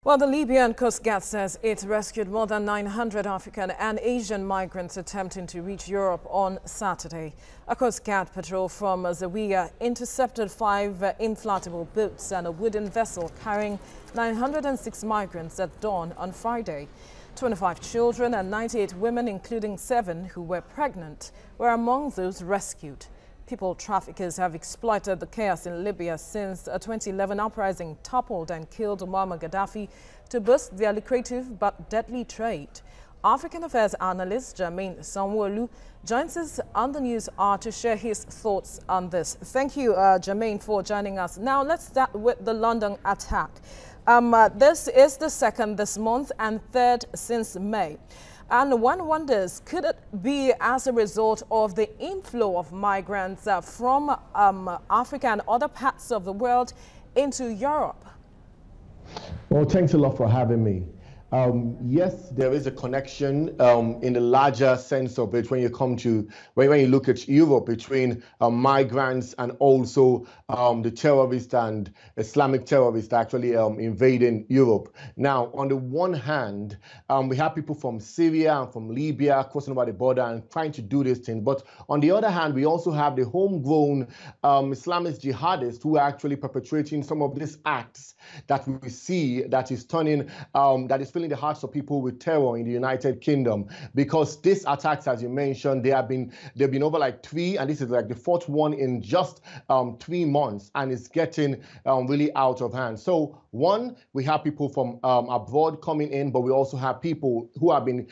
Well, the Libyan Coast Guard says it rescued more than 900 African and Asian migrants attempting to reach Europe on Saturday. A Coast Guard patrol from Zawiya intercepted 5 inflatable boats and a wooden vessel carrying 906 migrants at dawn on Friday. 25 children and 98 women, including 7 who were pregnant, were among those rescued. People traffickers have exploited the chaos in Libya since a 2011 uprising toppled and killed Muammar Gaddafi to boost their lucrative but deadly trade. African Affairs analyst Jermaine Sanwoolu joins us on the news hour to share his thoughts on this. Thank you, Jermaine, for joining us. Now, let's start with the London attack. This is the second this month and third since May. And one wonders, could it be as a result of the inflow of migrants from Africa and other parts of the world into Europe? Well, thanks a lot for having me. Yes, there is a connection in the larger sense of it when you come to when you look at Europe between migrants and also the terrorists and Islamic terrorists actually invading Europe. Now, on the one hand, we have people from Syria and from Libya crossing over the border and trying to do this thing. But on the other hand, we also have the homegrown Islamist jihadists who are actually perpetrating some of these acts that we see that is turning, that is filling the hearts of people with terror in the United Kingdom, because these attacks, as you mentioned, they've been over like 3, and this is like the 4th one in just 3 months, and it's getting really out of hand. So one, we have people from abroad coming in, but we also have people who have been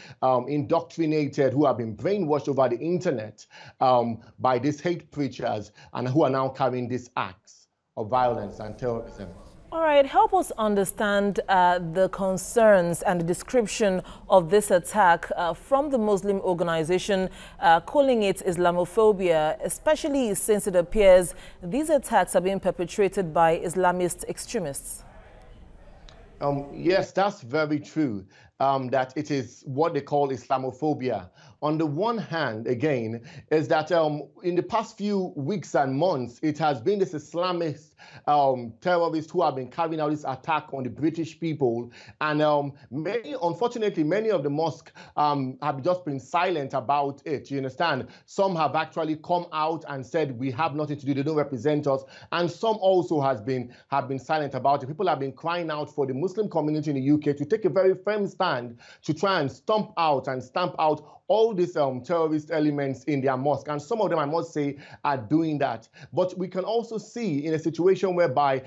indoctrinated, who have been brainwashed over the internet by these hate preachers, and who are now carrying these acts of violence and terrorism. All right, help us understand the concerns and the description of this attack from the Muslim organization, calling it Islamophobia, especially since it appears these attacks are being perpetrated by Islamist extremists. Yes, that's very true, that it is what they call Islamophobia. On the one hand, again, is that in the past few weeks and months, it has been this Islamist terrorists who have been carrying out this attack on the British people. And unfortunately, many of the mosques have just been silent about it, you understand? Some have actually come out and said, we have nothing to do, they don't represent us. And some also have been silent about it. People have been crying out for the Muslim community in the UK to take a very firm stand to try and stamp out all these terrorist elements in their mosque. And some of them, I must say, are doing that. But we can also see in a situation whereby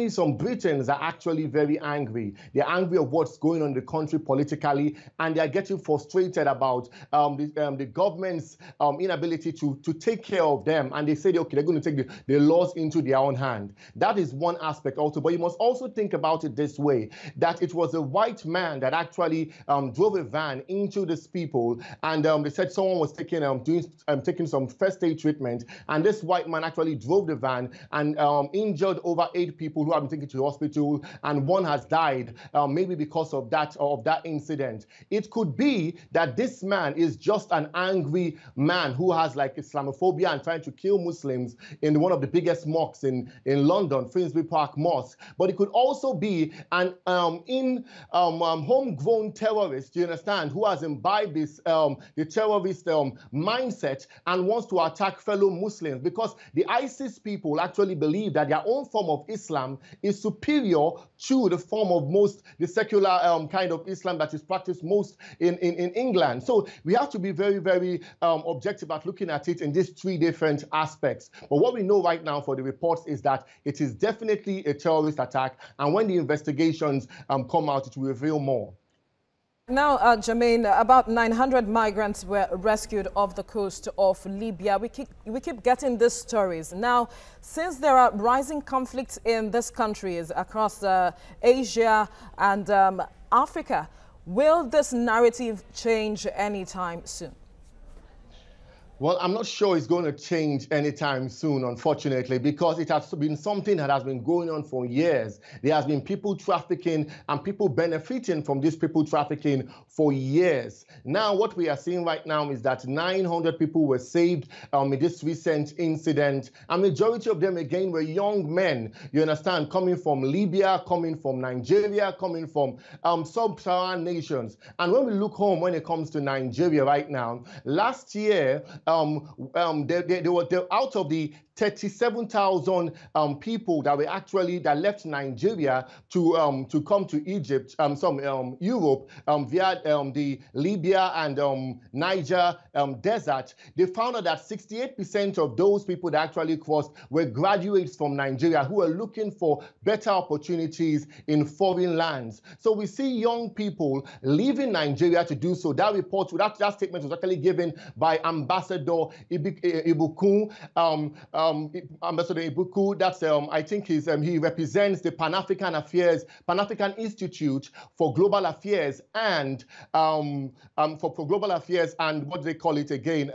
some Britons are actually very angry. They're angry of what's going on in the country politically, and they're getting frustrated about the government's inability to take care of them. And they say, okay, they're going to take the laws into their own hand. That is one aspect also. But you must also think about it this way, that it was a white man that actually drove a van into these people. And they said someone was taking some first aid treatment, and this white man actually drove the van and injured over 8 people who have been taken to the hospital, and 1 has died, maybe because of that incident. It could be that this man is just an angry man who has like Islamophobia and trying to kill Muslims in one of the biggest mosques in London, Finsbury Park Mosque. But it could also be an homegrown terrorist, you understand, who has imbibed this the terrorist mindset and wants to attack fellow Muslims, because the ISIS people actually believe that their own form of Islam is superior to the form of the secular kind of Islam that is practiced most in England. So we have to be very, very objective at looking at it in these 3 different aspects. But what we know right now for the reports is that it is definitely a terrorist attack, and when the investigations come out, it will reveal more. Now, Jermaine, about 900 migrants were rescued off the coast of Libya. We keep getting these stories. Now, since there are rising conflicts in these countries across Asia and Africa, will this narrative change anytime soon? Well, I'm not sure it's going to change anytime soon, unfortunately, because it has been something that has been going on for years. There has been people trafficking and people benefiting from this people trafficking for years. Now, what we are seeing right now is that 900 people were saved in this recent incident. A majority of them, again, were young men, you understand, coming from Libya, coming from Nigeria, coming from sub-Saharan nations. And when we look home, when it comes to Nigeria right now, last year, they were out of the 37,000 people that were actually that left Nigeria to come to Egypt, Europe via the Libya and Niger desert. They found out that 68% of those people that actually crossed were graduates from Nigeria who were looking for better opportunities in foreign lands. So we see young people leaving Nigeria to do so. That report, that statement was actually given by Ambassador Ibuku. Ambassador Ibuku, that's I think he represents the Pan-African Institute for Global Affairs and for Global Affairs and what do they call it again?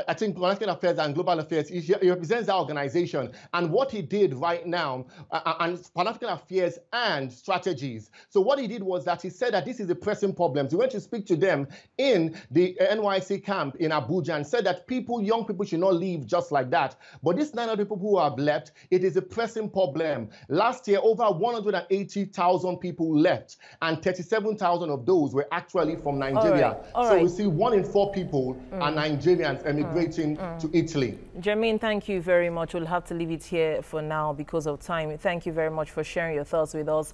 I think Pan-African Affairs and Global Affairs, he represents that organization. And what he did right now, and Pan-African Affairs and Strategies. So what he did was that he said that this is a pressing problem. So he went to speak to them in the NYC camp in Abuja and said that young people should not leave just like that. But this 900 people who have left, it is a pressing problem. Last year, over 180,000 people left, and 37,000 of those were actually from Nigeria. All right. We see 1 in 4 people are Nigerians emigrating to Italy. Jermaine, thank you very much. We'll have to leave it here for now because of time. Thank you very much for sharing your thoughts with us.